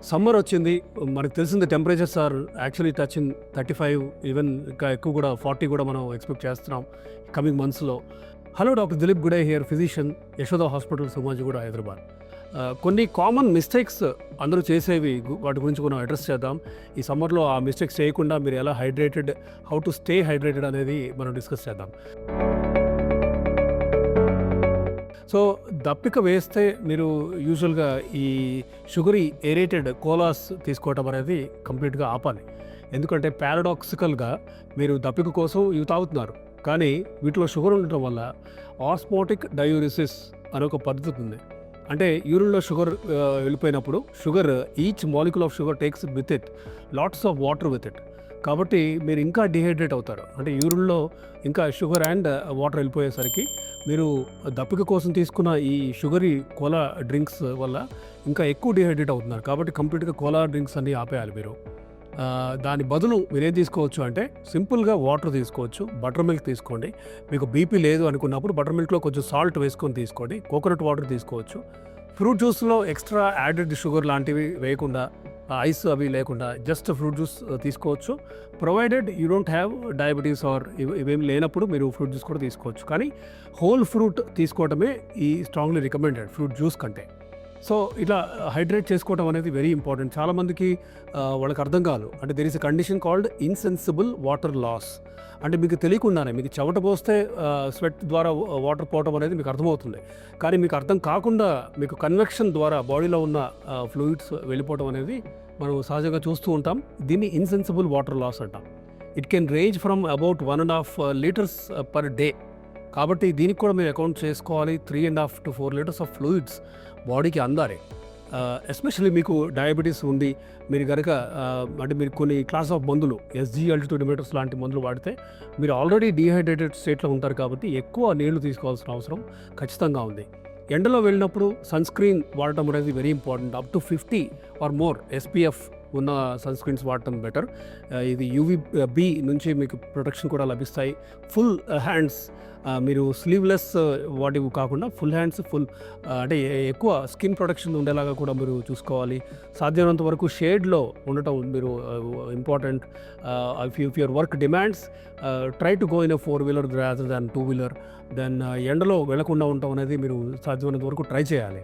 Summer వచ్చింది, మనకు తెలిసింది temperatures are actually touching 35, even ఇంకా ఎక్కువ కూడా 40 కూడా మనం ఎక్స్పెక్ట్ చేస్తున్నాం కమింగ్ మంత్స్లో. Hello, doctor Dilip Gude here, physician, Yashoda hospital, Somajiguda, Hyderabad. కొన్ని కామన్ మిస్టేక్స్ అందరూ చేసేవి, వాటి గురించి మనం అడ్రస్ చేద్దాం. ఈ సమ్మర్లో ఆ మిస్టేక్స్ చేయకుండా మీరు ఎలా hydrated, how to stay hydrated అనేది మనం డిస్కస్ చేద్దాం. సో దప్పిక వేస్తే మీరు యూజువల్గా ఈ షుగరీ ఏరేటెడ్ కోలాస్ తీసుకోవటం అనేది కంప్లీట్గా ఆపాలి. ఎందుకంటే పారాడాక్సికల్గా మీరు దప్పిక కోసం ఇవి తాగుతున్నారు, కానీ వీటిలో షుగర్ ఉండటం వల్ల ఆస్మోటిక్ డయూరిసిస్ అనే ఒక పద్ధతి ఉంది. అంటే యూరిన్లో షుగర్ వెళ్ళిపోయినప్పుడు sugar, each molecule of sugar takes with it lots of water with it. కాబట్టి మీరు ఇంకా డిహైడ్రేట్ అవుతారు. అంటే యూరిన్లో ఇంకా షుగర్ అండ్ వాటర్ వెళ్ళిపోయేసరికి మీరు దప్పిక కోసం తీసుకున్న ఈ షుగరీ కోలా డ్రింక్స్ వల్ల ఇంకా ఎక్కువ డిహైడ్రేట్ అవుతున్నారు. కాబట్టి కంప్లీట్గా కోలా డ్రింక్స్ అన్నీ ఆపేయాలి మీరు. దాని బదులు మీరేం తీసుకోవచ్చు అంటే సింపుల్గా వాటర్ తీసుకోవచ్చు, బటర్ మిల్క్ తీసుకోండి. మీకు బీపీ లేదు అనుకున్నప్పుడు బటర్ మిల్క్లో కొంచెం సాల్ట్ వేసుకొని తీసుకోండి. కోకోనట్ వాటర్ తీసుకోవచ్చు. ఫ్రూట్ జ్యూస్లో ఎక్స్ట్రా యాడెడ్ షుగర్ లాంటివి వేయకుండా, ఐస్ అవి లేకుండా జస్ట్ ఫ్రూట్ జ్యూస్ తీసుకోవచ్చు. Provided you don't have diabetes or ఇవేమి లేనప్పుడు మీరు ఫ్రూట్ జ్యూస్ కూడా తీసుకోవచ్చు. కానీ హోల్ ఫ్రూట్ తీసుకోవడమే ఈ స్ట్రాంగ్లీ రికమెండెడ్ ఫ్రూట్ జ్యూస్ కంటే. సో ఇట్లా హైడ్రేట్ చేసుకోవడం అనేది వెరీ ఇంపార్టెంట్. చాలామందికి వాళ్ళకి అర్థం కాదు. అంటే there is a condition called insensible water loss. అంటే మీకు తెలియకుండానే, మీకు చెమట పోస్తే స్వెట్ ద్వారా వాటర్ పోవడం అనేది మీకు అర్థమవుతుంది. కానీ మీకు అర్థం కాకుండా మీకు కన్వెక్షన్ ద్వారా బాడీలో ఉన్న ఫ్లూయిడ్స్ వెళ్ళిపోవడం అనేది మనం సహజంగా చూస్తూ ఉంటాం. దీన్ని ఇన్సెన్సిబుల్ వాటర్ లాస్ అంటాం. It can range from about 1.5 litres per day. కాబట్టి దీనికి కూడా మీరు అకౌంట్ చేసుకోవాలి. 3.5 to 4 లీటర్స్ ఆఫ్ ఫ్లూయిడ్స్ బాడీకి అందాలి. ఎస్పెషల్లీ మీకు డయాబెటీస్ ఉండి మీరు కనుక అంటే మీరు కొన్ని క్లాస్ ఆఫ్ మందులు, SGLT2 ఇన్హిబిటర్స్ లాంటి మందులు వాడితే మీరు ఆల్రెడీ డీహైడ్రేటెడ్ స్టేట్లో ఉంటారు. కాబట్టి ఎక్కువ నీళ్లు తీసుకోవాల్సిన అవసరం ఖచ్చితంగా ఉంది. ఎండలో వెళ్ళినప్పుడు సన్ స్క్రీన్ వాడటం అనేది very important. Up to 50 or more SPF ఉన్న సన్ స్క్రీన్స్ వాడటం బెటర్. ఇది UVB నుంచి మీకు ప్రొటెక్షన్ కూడా లభిస్తాయి. ఫుల్ హ్యాండ్స్, మీరు స్లీవ్లెస్ వాటివి కాకుండా ఫుల్ హ్యాండ్స్, ఫుల్ అంటే ఎక్కువ స్కిన్ ప్రొటెక్షన్ ఉండేలాగా కూడా మీరు చూసుకోవాలి. సాధ్యమైనంత వరకు షేడ్లో ఉండటం మీరు important. If your work demands, try to go in a 4-wheeler rather than 2-wheeler. Then ఎండలో వెళ్లకుండా ఉండటం అనేది మీరు సాధ్యమైనంత వరకు ట్రై చేయాలి.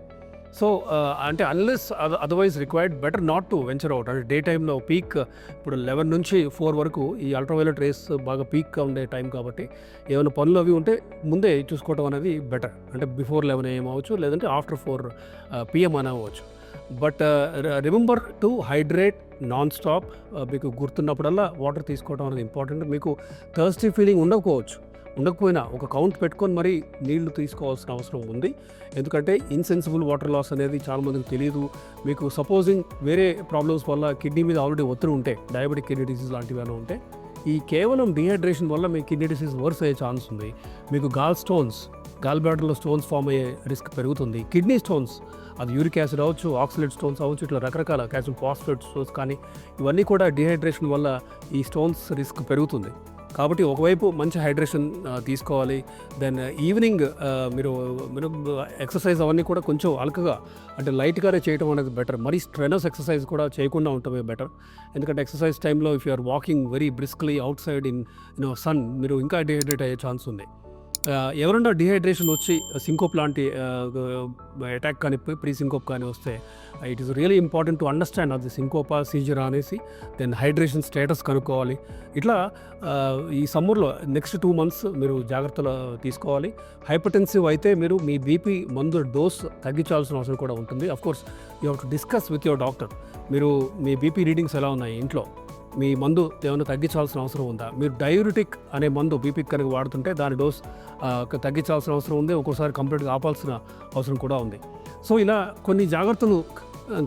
సో అంటే unless otherwise required, better not to venture out. అంటే డే టైంలో పీక్ ఇప్పుడు 11 నుంచి 4 వరకు ఈ అల్ట్రావైలెట్ రేస్ బాగా పీక్గా ఉండే టైం. కాబట్టి ఏమైనా పనులు అవి ఉంటే ముందే చూసుకోవడం అనేది బెటర్. అంటే బిఫోర్ 11 AM అవ్వచ్చు, లేదంటే ఆఫ్టర్ 4 PM అని అవ్వచ్చు. But remember to hydrate non stop. మీకు గుర్తున్నప్పుడల్లా వాటర్ తీసుకోవడం అనేది ఇంపార్టెంట్. మీకు థర్స్టీ ఫీలింగ్ ఉండకపోయినా ఒక కౌంట్ పెట్టుకొని మరీ నీళ్లు తీసుకోవాల్సిన అవసరం ఉంది. ఎందుకంటే ఇన్సెన్సిబుల్ వాటర్ లాస్ అనేది చాలామందికి తెలియదు. మీకు సపోజింగ్ వేరే ప్రాబ్లమ్స్ వల్ల కిడ్నీ మీద ఆల్రెడీ ఒత్తిడి ఉంటే, డయాబెటిక్ కిడ్నీ డిసీజ్ లాంటివి ఏమైనా ఉంటే, ఈ కేవలం డీహైడ్రేషన్ వల్ల మీ కిడ్నీ డిసీజ్ వర్స్ అయ్యే ఛాన్స్ ఉంది. మీకు గాల్ బ్లాడర్లో స్టోన్స్ ఫామ్ అయ్యే రిస్క్ పెరుగుతుంది. కిడ్నీ స్టోన్స్, అది యూరిక్ యాసిడ్ అవ్వచ్చు, ఆక్సలేట్ స్టోన్స్ అవ్వచ్చు, ఇట్లా రకరకాల కాల్షియం ఫాస్ఫేట్ స్టోన్స్, కానీ ఇవన్నీ కూడా డీహైడ్రేషన్ వల్ల ఈ స్టోన్స్ రిస్క్ పెరుగుతుంది. కాబట్టి ఒకవైపు మంచి హైడ్రేషన్ తీసుకోవాలి. దెన్ ఈవినింగ్ మీరు ఎక్సర్సైజ్ అవన్నీ కూడా కొంచెం అలకగా, అంటే లైట్గానే చేయడం అనేది బెటర్. మరీ స్ట్రెనస్ ఎక్సర్సైజ్ కూడా చేయకుండా ఉండటమే బెటర్. ఎందుకంటే ఎక్సర్సైజ్ టైంలో if you are walking very briskly outside in sun, మీరు ఇంకా డిహైడ్రేట్ అయ్యే ఛాన్స్ ఉంది. ఎవరన్నా డిహైడ్రేషన్ వచ్చి సింకోప్ లాంటి అటాక్ కానీ, ప్రీ సింకోప్ కానీ వస్తే, it is really important to understand అది సింకోపా, సీజరా అనేసి. దెన్ హైడ్రేషన్ స్టేటస్ కనుక్కోవాలి. ఇట్లా ఈ సమ్మర్లో నెక్స్ట్ 2 months మీరు జాగ్రత్తలు తీసుకోవాలి. హైపర్టెన్సివ్ అయితే మీరు మీ బీపీ మందు డోస్ తగ్గించాల్సిన అవసరం కూడా ఉంటుంది. Of course you have to discuss with your doctor. మీరు మీ బీపీ రీడింగ్స్ ఎలా ఉన్నాయి, ఇంట్లో మీ మందు ఏమైనా తగ్గించాల్సిన అవసరం ఉందా? మీరు డయూరిటిక్ అనే మందు బీపీకి కనుక వాడుతుంటే దాని డోస్ తగ్గించాల్సిన అవసరం ఉంది. ఒక్కోసారి కంప్లీట్గా ఆపాల్సిన అవసరం కూడా ఉంది. సో ఇలా కొన్ని జాగ్రత్తలు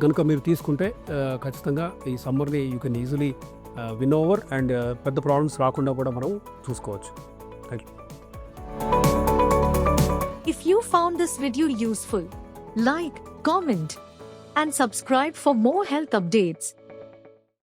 కనుక మీరు తీసుకుంటే ఖచ్చితంగా ఈ సమ్మర్ని you can easily win over and పెద్ద ప్రాబ్లమ్స్ రాకుండా కూడా మనం చూసుకోవచ్చు. Thank you. If you found this video useful, like, comment, and subscribe for more health updates.